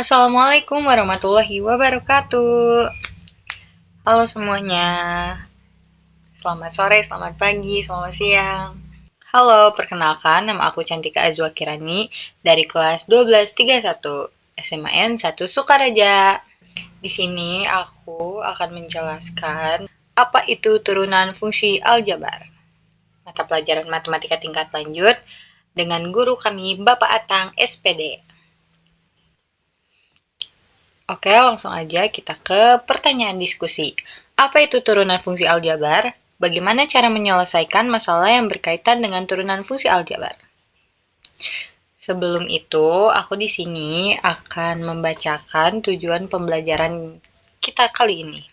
Assalamualaikum warahmatullahi wabarakatuh. Halo semuanya. Selamat sore, selamat pagi, selamat siang. Halo, perkenalkan nama aku Cantika Azwa Kirani dari kelas 1231 SMAN 1 Sukaraja. Di sini aku akan menjelaskan apa itu turunan fungsi aljabar. Mata pelajaran matematika tingkat lanjut dengan guru kami Bapak Atang SPD. Oke, langsung aja kita ke pertanyaan diskusi. Apa itu turunan fungsi aljabar? Bagaimana cara menyelesaikan masalah yang berkaitan dengan turunan fungsi aljabar? Sebelum itu, aku di sini akan membacakan tujuan pembelajaran kita kali ini.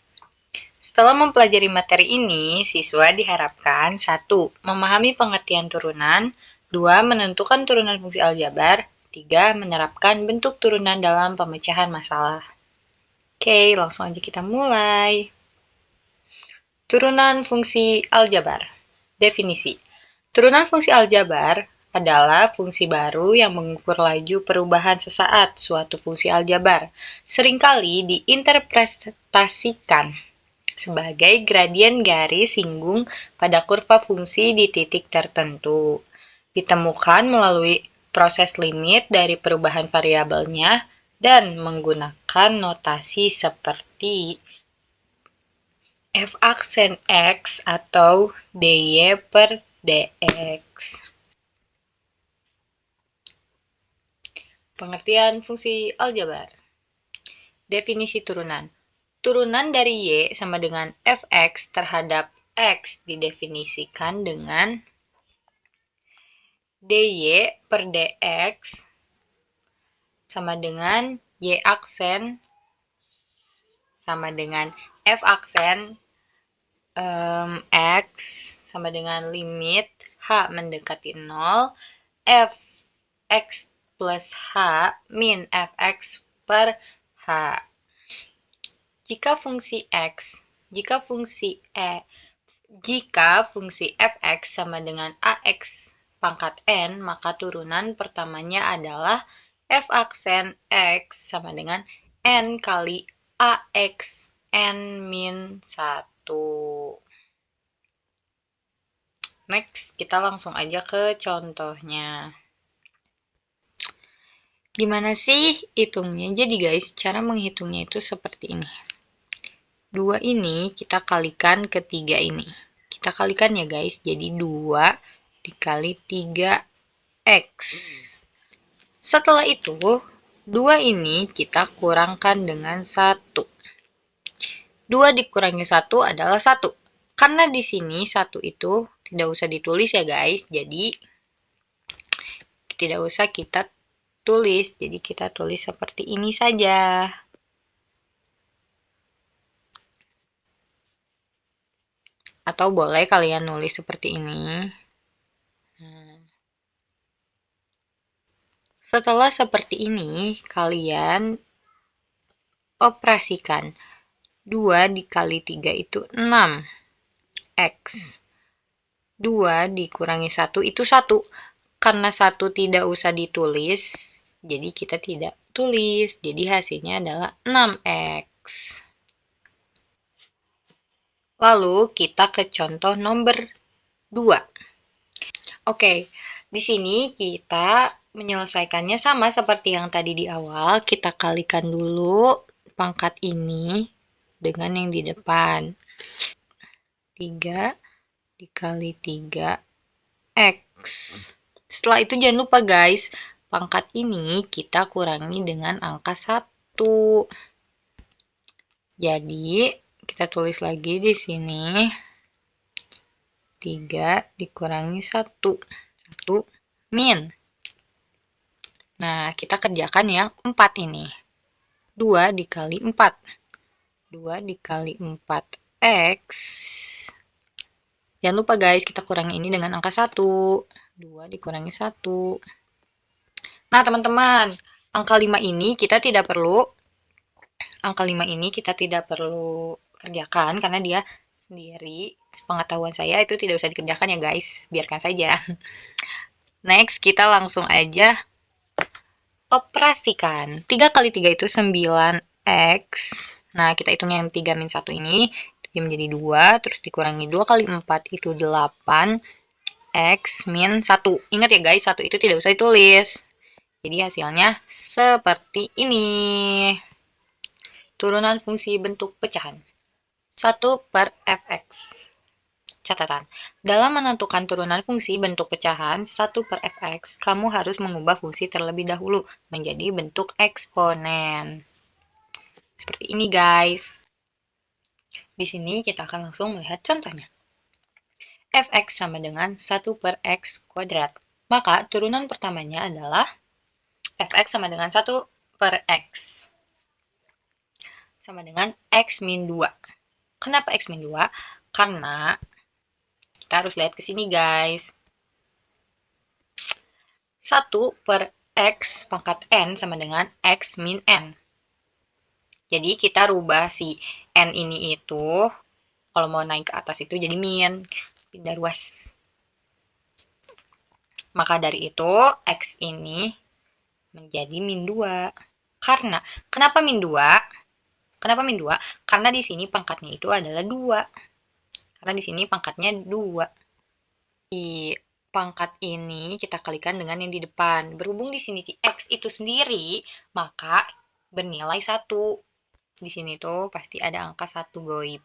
Setelah mempelajari materi ini, siswa diharapkan 1. Memahami pengertian turunan, 2. Menentukan turunan fungsi aljabar, 3. Menerapkan bentuk turunan dalam pemecahan masalah. Oke, langsung aja kita mulai. Turunan fungsi aljabar. Definisi. Turunan fungsi aljabar adalah fungsi baru yang mengukur laju perubahan sesaat suatu fungsi aljabar. Seringkali diinterpretasikan sebagai gradien garis singgung pada kurva fungsi di titik tertentu. Ditemukan melalui proses limit dari perubahan variabelnya dan menggunakan notasi seperti f aksen x atau dy per dx. Pengertian fungsi aljabar. Definisi turunan. Turunan dari y sama dengan fx terhadap x didefinisikan dengan dy per dx sama dengan y aksen sama dengan f aksen x sama dengan limit h mendekati 0 f x plus h min fx per h. Jika fungsi fx sama dengan ax pangkat n, maka turunan pertamanya adalah f aksen x sama dengan n kali ax n min 1. Next, kita langsung aja ke contohnya. Gimana sih hitungnya? Jadi guys, cara menghitungnya itu seperti ini. 2 ini kita kalikan ke 3 ini. Kita kalikan ya guys, jadi 2 dikali 3x. Setelah itu, 2 ini kita kurangkan dengan 1. 2 dikurangi 1 adalah 1. Karena di sini 1 itu tidak usah ditulis ya guys, jadi tidak usah kita tulis. Jadi kita tulis seperti ini saja. Atau boleh kalian nulis seperti ini. Setelah seperti ini, kalian operasikan. 2 dikali 3 itu 6x. 2 dikurangi 1 itu 1. Karena 1 tidak usah ditulis, jadi kita tidak tulis. Jadi hasilnya adalah 6x. Lalu kita ke contoh nomor 2. Oke, di sini kita menyelesaikannya sama seperti yang tadi di awal. Kita kalikan dulu pangkat ini dengan yang di depan. 3 dikali 3x. Setelah itu jangan lupa guys, pangkat ini kita kurangi dengan angka 1. Jadi, kita tulis lagi di sini. 3 dikurangi 1. 1 min. Nah, kita kerjakan yang 4 ini. 2 dikali 4. 2 dikali 4x. Jangan lupa guys, kita kurangi ini dengan angka 1. 2 dikurangi 1. Nah, teman-teman, angka 5 ini kita tidak perlu kerjakan karena dia sendiri. Sepengetahuan saya itu tidak usah dikerjakan ya guys, biarkan saja. Next, kita langsung aja operasikan. 3 kali 3 itu 9x. Nah, kita hitung yang 3 min 1 ini, dia menjadi 2, terus dikurangi 2 kali 4 itu 8, x min 1. Ingat ya guys, 1 itu tidak usah ditulis. Jadi hasilnya seperti ini. Turunan fungsi bentuk pecahan. 1 per fx. Catatan. Dalam menentukan turunan fungsi bentuk pecahan 1 per fx, kamu harus mengubah fungsi terlebih dahulu menjadi bentuk eksponen. Seperti ini guys. Di sini kita akan langsung melihat contohnya. Fx sama dengan 1 per x kuadrat. Maka turunan pertamanya adalah fx sama dengan 1 per x. Sama dengan x min 2. Kenapa x min 2? Karena kita harus lihat ke sini guys. 1 per x pangkat n sama dengan x min n. Jadi kita rubah si n ini itu, kalau mau naik ke atas itu jadi min, pindah ruas. Maka dari itu x ini menjadi min 2. Kenapa min 2? Kenapa min 2? Karena di sini pangkatnya itu adalah 2. Karena di sini pangkatnya 2. Di pangkat ini kita kalikan dengan yang di depan. Berhubung di sini x itu sendiri, maka bernilai 1. Di sini tuh pasti ada angka 1 goib.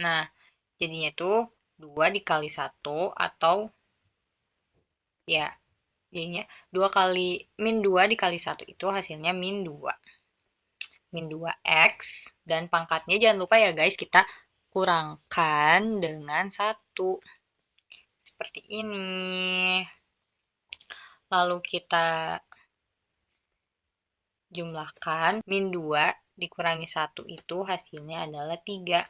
Nah, jadinya tuh 2 dikali 1 atau ya, jadinya 2 kali min 2 dikali 1 itu hasilnya min 2. Min 2x dan pangkatnya jangan lupa ya guys, kita kurangkan dengan 1. Seperti ini. Lalu kita jumlahkan, min 2 dikurangi 1 itu hasilnya adalah 3.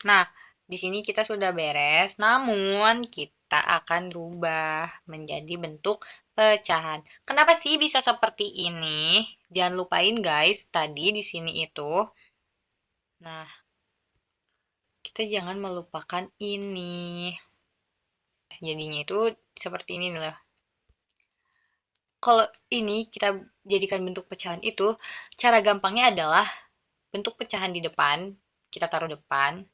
Nah, di sini kita sudah beres, namun kita akan rubah menjadi bentuk pecahan. Kenapa sih bisa seperti ini? Jangan lupain guys, tadi di sini itu. Nah, kita jangan melupakan ini. Jadinya itu seperti ini loh. Kalau ini kita jadikan bentuk pecahan itu, cara gampangnya adalah bentuk pecahan di depan, kita taruh depan,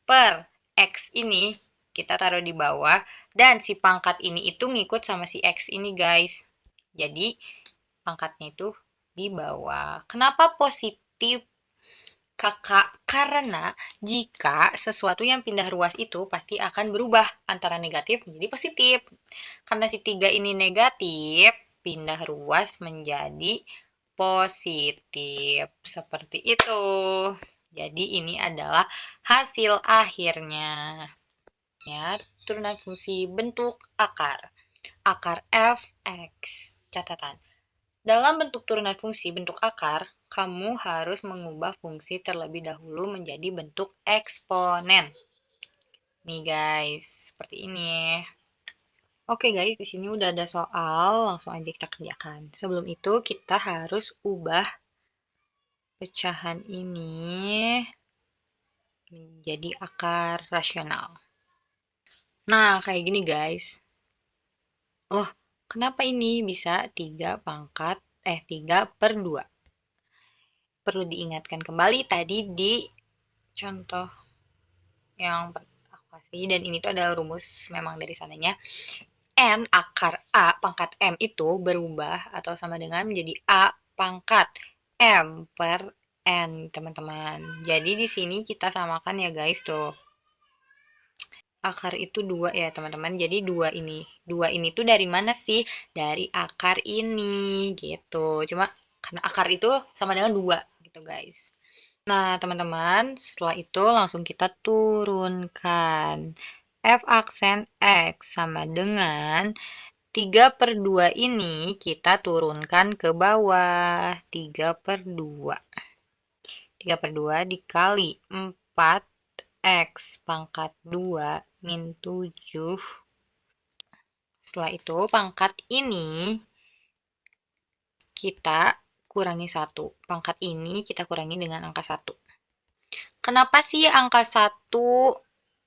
per x ini kita taruh di bawah, dan si pangkat ini itu ngikut sama si x ini guys. Jadi pangkatnya itu di bawah. Kenapa positif kakak? Karena jika sesuatu yang pindah ruas itu pasti akan berubah antara negatif menjadi positif. Karena si 3 ini negatif, pindah ruas menjadi positif. Seperti itu. Jadi ini adalah hasil akhirnya. Ya, turunan fungsi bentuk akar. Akar fx. Catatan. Dalam bentuk turunan fungsi bentuk akar, kamu harus mengubah fungsi terlebih dahulu menjadi bentuk eksponen. Nih guys, seperti ini. Oke guys, di sini udah ada soal, langsung aja kita kerjakan. Sebelum itu kita harus ubah pecahan ini menjadi akar rasional. Nah, kayak gini guys. Oh, kenapa ini bisa 3 per 2? Perlu diingatkan kembali tadi di contoh yang aku kasih, dan ini tuh adalah rumus memang dari sananya. N akar A pangkat M itu berubah atau sama dengan menjadi A pangkat M per N, teman-teman. Jadi di sini kita samakan ya guys tuh. Akar itu 2 ya teman-teman. Jadi 2 ini. 2 ini tuh dari mana sih? Dari akar ini gitu. Cuma karena akar itu sama dengan 2 gitu guys. Nah teman-teman, setelah itu langsung kita turunkan. F aksen X sama dengan 3 per 2 ini kita turunkan ke bawah. 3 per 2. 3 per 2 dikali 4x pangkat 2 min 7. Setelah itu pangkat ini kita kurangi 1. Pangkat ini kita kurangi dengan angka 1. Kenapa sih angka 1?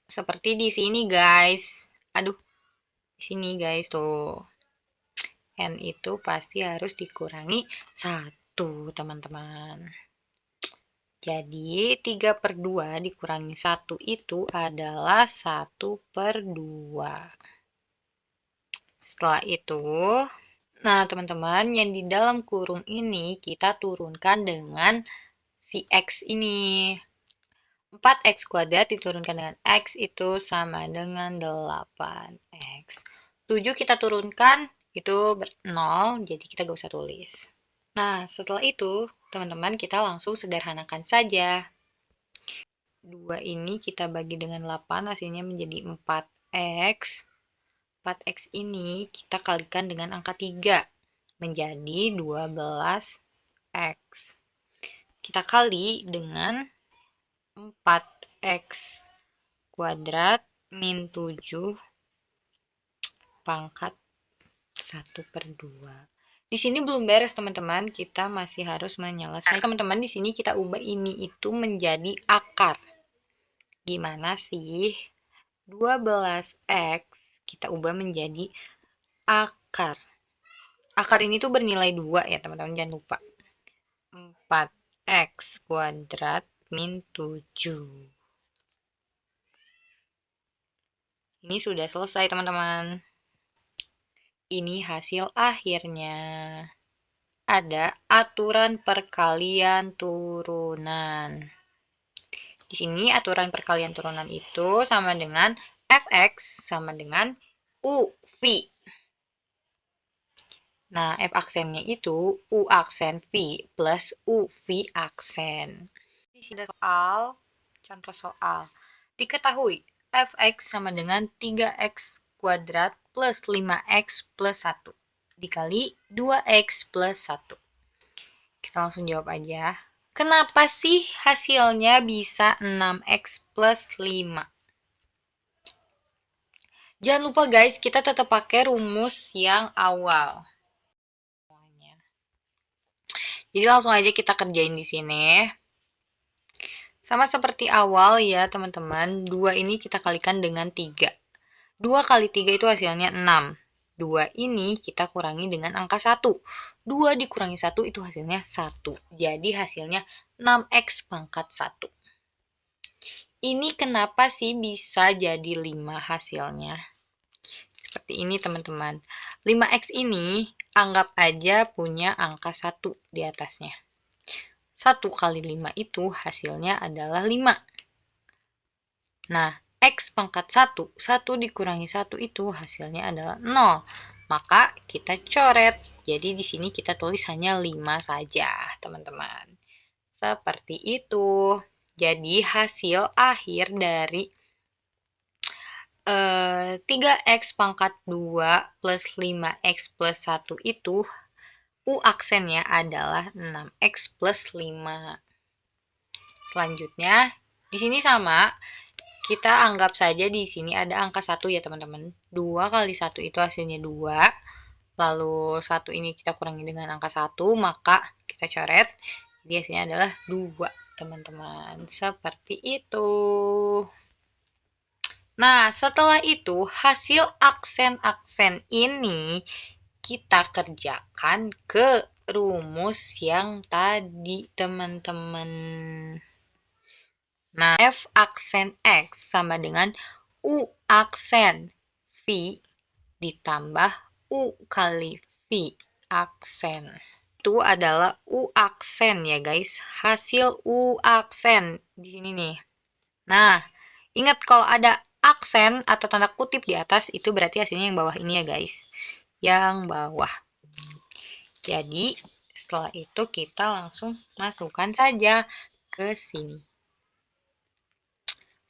Seperti di sini guys. Aduh, Di sini guys tuh. N itu pasti harus dikurangi 1, teman-teman. Jadi 3/2 dikurangi 1 itu adalah 1/2. Setelah itu, nah teman-teman, yang di dalam kurung ini kita turunkan dengan si X ini. 4x kuadrat diturunkan dengan X itu sama dengan 8x. 7 kita turunkan, itu 0, jadi kita gak usah tulis. Nah, setelah itu, teman-teman, kita langsung sederhanakan saja. 2 ini kita bagi dengan 8, hasilnya menjadi 4x. 4x ini kita kalikan dengan angka 3, menjadi 12x. Kita kali dengan 4x kuadrat min 7 pangkat 1/2. Di sini belum beres teman-teman, kita masih harus menyelesaikan. Teman-teman, di sini kita ubah ini itu menjadi akar. Gimana sih? 12x kita ubah menjadi akar. Akar ini tuh bernilai 2 ya teman-teman, jangan lupa. 4x kuadrat min 7. Ini sudah selesai teman-teman. Ini hasil akhirnya. Ada aturan perkalian turunan. Di sini aturan perkalian turunan itu sama dengan fx sama dengan uv. Nah, f aksennya itu u aksen v plus uv aksen. Di sini ada soal, contoh soal. Diketahui fx sama dengan 3x kuadrat plus 5x plus 1 dikali 2x plus 1. Kita langsung jawab aja. Kenapa sih hasilnya bisa 6x plus 5? Jangan lupa guys, kita tetap pakai rumus yang awal. Jadi langsung aja kita kerjain di sini. Sama seperti awal ya teman-teman, 2 ini kita kalikan dengan 3. 2 kali 3 itu hasilnya 6. 2 ini kita kurangi dengan angka 1. 2 dikurangi 1 itu hasilnya 1. Jadi hasilnya 6x pangkat 1. Ini kenapa sih bisa jadi 5 hasilnya? Seperti ini teman-teman. 5x ini anggap aja punya angka 1 di atasnya. 1 kali 5 itu hasilnya adalah 5. Nah, x pangkat 1, 1 dikurangi 1 itu hasilnya adalah 0. Maka kita coret. Jadi di sini kita tulis hanya 5 saja, teman-teman. Seperti itu. Jadi hasil akhir dari 3x pangkat 2 plus 5x plus 1 itu u aksennya adalah 6x plus 5. Selanjutnya, di sini sama. Kita anggap saja di sini ada angka 1 ya teman-teman. 2 kali 1 itu hasilnya 2. Lalu 1 ini kita kurangi dengan angka 1, maka kita coret. Jadi hasilnya adalah 2, teman-teman. Seperti itu. Nah, setelah itu hasil aksen-aksen ini kita kerjakan ke rumus yang tadi, teman-teman. Nah, f aksen x sama dengan u aksen v ditambah u kali v aksen. Itu adalah u aksen ya guys, hasil u aksen di sini nih. Nah, ingat kalau ada aksen atau tanda kutip di atas, itu berarti hasilnya yang bawah ini ya guys. Yang bawah. Jadi, setelah itu kita langsung masukkan saja ke sini.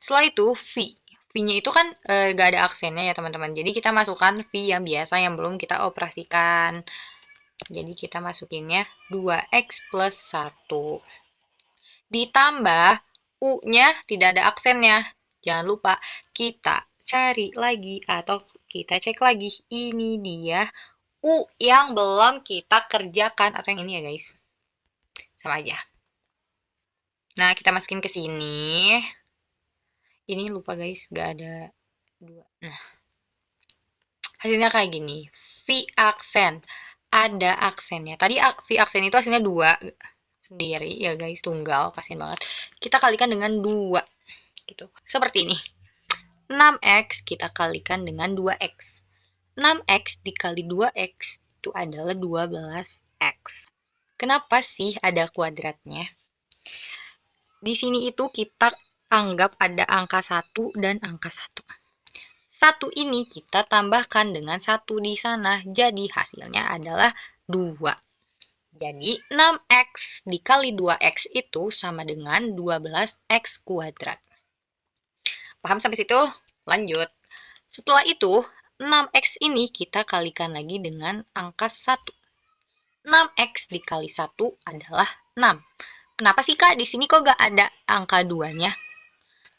Setelah itu, V. V-nya itu kan gak ada aksennya ya teman-teman. Jadi kita masukkan V yang biasa yang belum kita operasikan. Jadi kita masukinnya 2x plus 1. Ditambah U-nya tidak ada aksennya. Jangan lupa kita cari lagi atau kita cek lagi. Ini dia U yang belum kita kerjakan. Atau yang ini ya guys. Sama aja. Nah, kita masukin ke sini. Ini lupa guys, gak ada 2. Nah, Hasilnya kayak gini. V aksen. Ada aksennya. Tadi V aksen itu hasilnya 2 sendiri ya guys, tunggal, kasihan banget. Kita kalikan dengan 2 gitu. Seperti ini. 6x kita kalikan dengan 2x. 6x dikali 2x itu adalah 12x. Kenapa sih ada kuadratnya? Di sini itu kita anggap ada angka 1 dan angka 1. 1 ini kita tambahkan dengan 1 di sana, jadi hasilnya adalah 2. Jadi 6x dikali 2x itu sama dengan 12x kuadrat. Paham sampai situ? Lanjut. Setelah itu, 6x ini kita kalikan lagi dengan angka 1. 6x dikali 1 adalah 6. Kenapa sih Kak? Di sini kok gak ada angka 2-nya?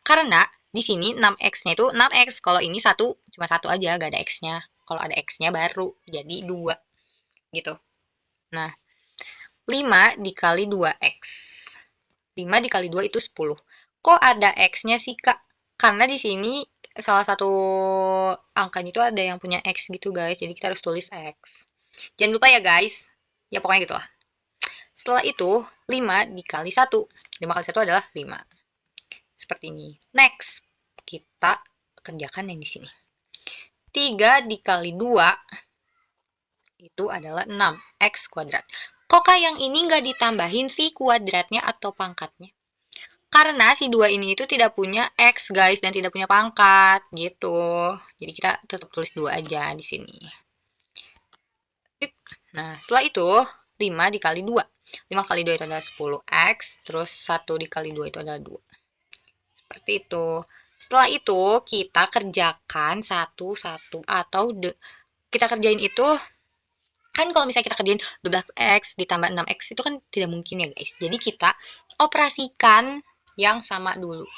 Karena di sini 6x-nya itu 6x. Kalau ini 1, cuma 1 aja, gak ada x-nya. Kalau ada x-nya baru jadi 2. Gitu. Nah, 5 dikali 2x. 5 dikali 2 itu 10. Kok ada x-nya sih Kak? Karena di sini salah satu angkanya itu ada yang punya x gitu guys. Jadi kita harus tulis x. Jangan lupa ya guys. Ya pokoknya gitu lah. Setelah itu 5 dikali 1. 5 kali 1 adalah 5. Seperti ini. Next. Kita kerjakan yang di sini. 3 dikali 2 itu adalah 6x kuadrat. Kok Kak yang ini nggak ditambahin sih kuadratnya atau pangkatnya? Karena si 2 ini itu tidak punya x guys dan tidak punya pangkat gitu. Jadi kita tetap tulis 2 aja di sini. Nah, setelah itu 5 dikali 2. 5 kali 2 itu adalah 10x, terus 1 dikali 2 itu adalah 2. Seperti itu. Setelah itu kita kerjakan satu-satu atau kita kerjain itu kan kalau misalnya kita kerjain 12x ditambah 6x itu kan tidak mungkin ya guys. Jadi kita operasikan yang sama dulu.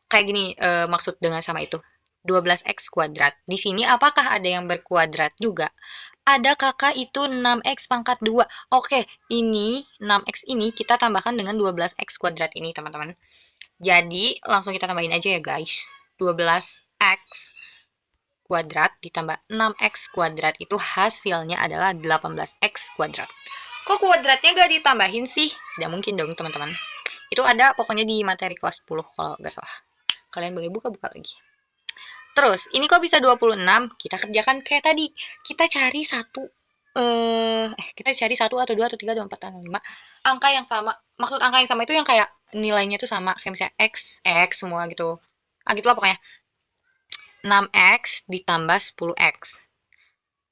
Kayak gini maksud dengan sama itu. 12x kuadrat. Di sini apakah ada yang berkuadrat juga? Ada kakak itu 6x pangkat 2. Oke, ini 6x ini kita tambahkan dengan 12x kuadrat ini teman-teman. Jadi langsung kita tambahin aja ya guys. 12x kuadrat ditambah 6x kuadrat itu hasilnya adalah 18x kuadrat. Kok kuadratnya gak ditambahin sih? Tidak mungkin dong teman-teman. Itu ada pokoknya di materi kelas 10 kalau gak salah. Kalian boleh buka-buka lagi. Terus, ini kok bisa 26? Kita kerjakan kayak tadi. Kita cari kita cari 1 atau 2 atau 3 atau 4 atau 5 angka yang sama. Maksud angka yang sama itu yang kayak nilainya tuh sama, kayak misalnya x semua gitu. Gitulah pokoknya. 6x ditambah 10x.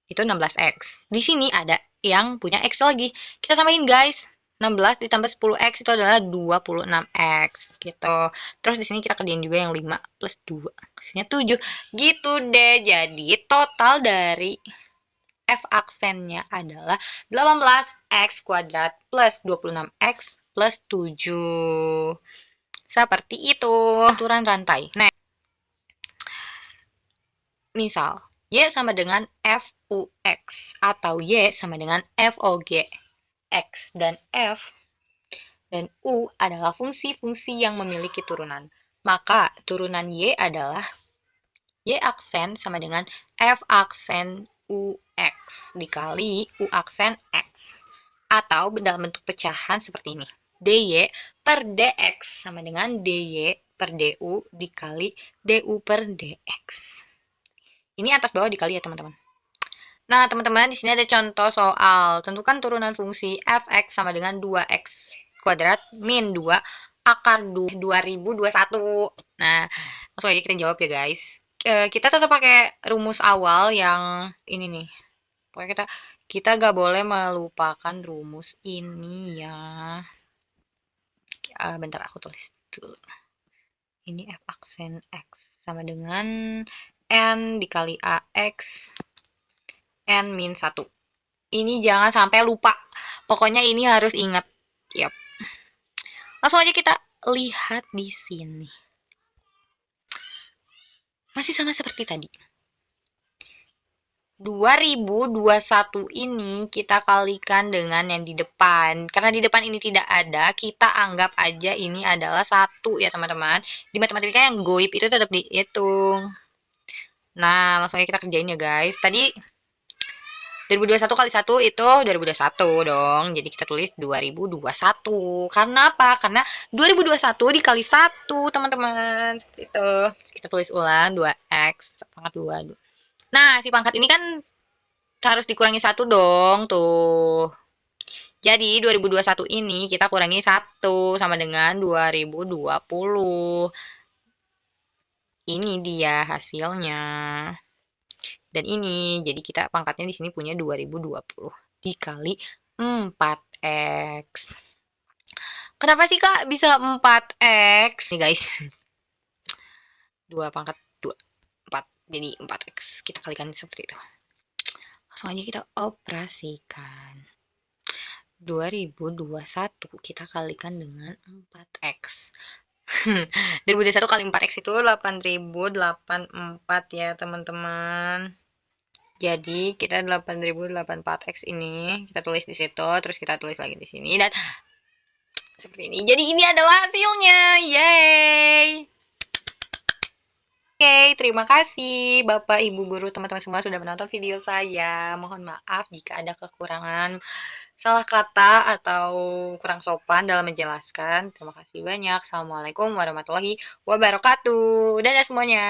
Itu 16x. Di sini ada yang punya x lagi. Kita tambahin guys. 16 ditambah 10x itu adalah 26x gitu. Terus di sini kita kerjain juga yang 5 plus 2. Hasilnya 7. Gitu deh. Jadi total dari f aksennya adalah 18x kuadrat plus 26x plus 7. Seperti itu. Aturan rantai. Nah, misal y sama dengan fux atau y sama dengan fog. X dan F dan U adalah fungsi-fungsi yang memiliki turunan. Maka turunan Y adalah Y aksen sama dengan F aksen UX dikali U aksen X. Atau dalam bentuk pecahan seperti ini. DY per DX sama dengan DY per DU dikali DU per DX. Ini atas bawah dikali ya teman-teman. Nah, teman-teman, di sini ada contoh soal. Tentukan turunan fungsi fx sama dengan 2x kuadrat min 2 akar 2021. Nah, langsung aja kita jawab ya, guys. Kita tetap pakai rumus awal yang ini nih. Pokoknya kita gak boleh melupakan rumus ini ya. Bentar, aku tulis dulu. Ini f aksen x sama dengan n dikali ax n min 1. Ini jangan sampai lupa. Pokoknya ini harus ingat. Yap. Langsung aja kita lihat di sini. Masih sama seperti tadi. 2021 ini kita kalikan dengan yang di depan. Karena di depan ini tidak ada, kita anggap aja ini adalah 1 ya teman-teman. Di matematika yang goib itu tetap dihitung. Nah, langsung aja kita kerjain ya guys. Tadi 2021 kali 1 itu 2021 dong. Jadi kita tulis 2021. Karena apa? Karena 2021 dikali 1, teman-teman. Seperti itu. Terus kita tulis ulang 2x pangkat 2. Nah, si pangkat ini kan harus dikurangi 1 dong, tuh. Jadi 2021 ini kita kurangi 1 sama dengan 2020. Ini dia hasilnya. Dan ini, jadi kita pangkatnya di sini punya 2020 dikali 4x. Kenapa sih Kak bisa 4x? Nih guys. 2 pangkat 2, 4. Jadi 4x. Kita kalikan seperti itu. Langsung aja kita operasikan. 2021 kita kalikan dengan 4x. 2021 kali 4x itu 8084 ya teman-teman. Jadi kita 8084x ini kita tulis di situ, terus kita tulis lagi di sini dan seperti ini. Jadi ini adalah hasilnya. Yeay. Oke, terima kasih Bapak, Ibu guru, teman-teman semua sudah menonton video saya. Mohon maaf jika ada kekurangan salah kata atau kurang sopan dalam menjelaskan. Terima kasih banyak. Assalamualaikum warahmatullahi wabarakatuh. Dadah semuanya.